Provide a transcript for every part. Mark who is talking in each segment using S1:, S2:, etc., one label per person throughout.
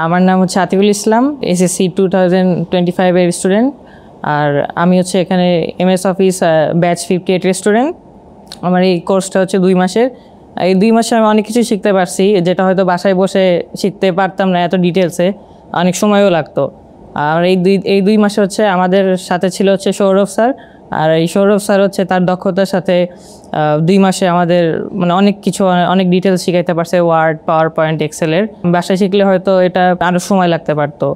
S1: আমার নাম হচ্ছে আতিকুল ইসলাম, এসএসসি 2025 এর স্টুডেন্ট। আর আমি হচ্ছে এখানে এমএস অফিস ব্যাচ 58 এর স্টুডেন্ট। আমার এই কোর্সটা হচ্ছে 2 মাসের। এই 2 মাসে আমি অনেক কিছু শিখতে পারছি, যেটা হয়তো বাসায় বসে শিখতে পারতাম না এত ডিটেলসে, অনেক সময়ও লাগতো। আর এই দুই মাসে হচ্ছে আমাদের সাথে ছিল হচ্ছে সৌরভ স্যার। আর এই সৌরভ স্যার হচ্ছে তার দক্ষতার সাথে 2 মাসে আমাদের মানে অনেক কিছু অনেক ডিটেলস শিখাইতে পারছে, ওয়ার্ড, পাওয়ার পয়েন্ট, এক্সেলের। বাসায় শিখলে হয়তো এটা আরও সময় লাগতে পারতো।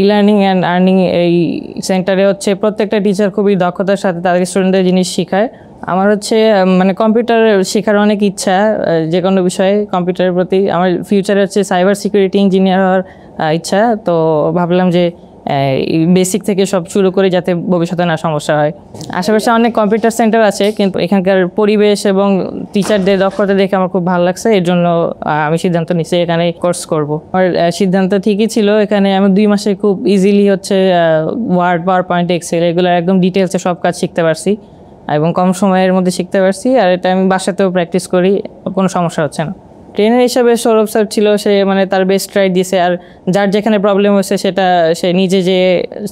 S1: ই লার্নিং অ্যান্ড আর্নিং এই সেন্টারে হচ্ছে প্রত্যেকটা টিচার খুবই দক্ষতার সাথে তাদের স্টুডেন্টদের জিনিস শেখায়। আমার হচ্ছে মানে কম্পিউটার শেখার অনেক ইচ্ছা, যে কোনো বিষয়ে কম্পিউটারের প্রতি। আমার ফিউচারে হচ্ছে সাইবার সিকিউরিটি ইঞ্জিনিয়ার হওয়ার ইচ্ছা। তো ভাবলাম যে বেসিক থেকে সব শুরু করে যাতে ভবিষ্যতে না সমস্যা হয়। আশেপাশে অনেক কম্পিউটার সেন্টার আছে, কিন্তু এখানকার পরিবেশ এবং টিচারদের দক্ষতা দেখে আমার খুব ভালো লাগছে। এর জন্য আমি সিদ্ধান্ত নিচ্ছি এখানে কোর্স করব। আমার সিদ্ধান্ত ঠিকই ছিল। এখানে আমি 2 মাসে খুব ইজিলি হচ্ছে ওয়ার্ড, পাওয়ার পয়েন্ট, এক্সেল এগুলো একদম ডিটেলসে সব কাজ শিখতে পারছি এবং কম সময়ের মধ্যে শিখতে পারছি। আর এটা আমি বাসাতেও প্র্যাকটিস করি, কোনো সমস্যা হচ্ছে না। ট্রেনার হিসাবে সৌরভ স্যার ছিল, সে মানে তার বেস্ট ট্রাই দিয়েছে। আর যার যেখানে প্রবলেম হয়েছে সেটা সে নিজে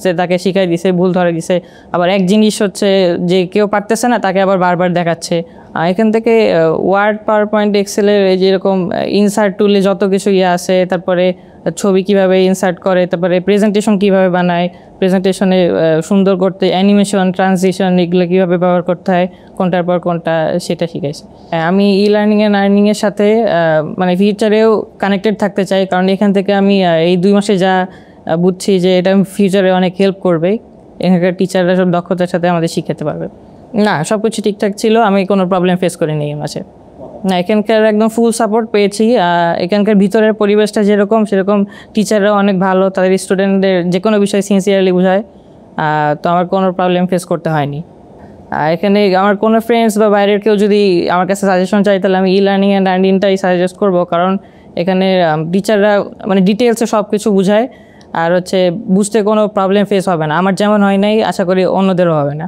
S1: সে তাকে শিখাই দিছে, ভুল ধরে দিছে। আবার এক জিনিস হচ্ছে যে কেউ পারতেছে না তাকে আবার বারবার দেখাচ্ছে। এখান থেকে ওয়ার্ড, পাওয়ার পয়েন্ট, এক্সেলের যেরকম ইনসার্ট টুলে যত কিছু আছে, তারপরে ছবি কিভাবে ইনসার্ট করে, তারপরে প্রেজেন্টেশন কিভাবে বানায়, প্রেজেন্টেশনে সুন্দর করতে অ্যানিমেশন, ট্রানজিশন এগুলো কীভাবে ব্যবহার করতে হয়, কোনটার পর কোনটা, সেটা শিখাইছি। আমি ই লার্নিং অ্যান্ড আর্নিংয়ের সাথে মানে ফিউচারেও কানেক্টেড থাকতে চাই, কারণ এখান থেকে আমি এই 2 মাসে যা বুঝছি যে এটা ফিউচারে অনেক হেল্প করবে। এখানকার টিচাররা সব দক্ষতার সাথে আমাদের শিখাতে পারবে। না, সব কিছু ঠিকঠাক ছিল, আমি কোনো প্রবলেম ফেস করিনি এই মাসে। না, এখানকার একদম ফুল সাপোর্ট পেয়েছি। এখানকার ভিতরের পরিবেশটা যেরকম সেরকম টিচাররাও অনেক ভালো, তাদের স্টুডেন্টদের যে কোনো বিষয় সিনসিয়ারলি বোঝায়। তো আমার কোনো প্রবলেম ফেস করতে হয়নি। এখানে আমার কোনো ফ্রেন্ডস বা বাইরের কেউ যদি আমার কাছে সাজেশন চাই, তাহলে আমি ই লার্নিং অ্যান্ড আর্নিংটাই সাজেস্ট করবো, কারণ এখানে টিচাররা মানে ডিটেলসে সব কিছু বোঝায়। আর হচ্ছে বুঝতে কোনো প্রবলেম ফেস হবে না। আমার যেমন হয় নাই, আশা করি অন্যদেরও হবে না।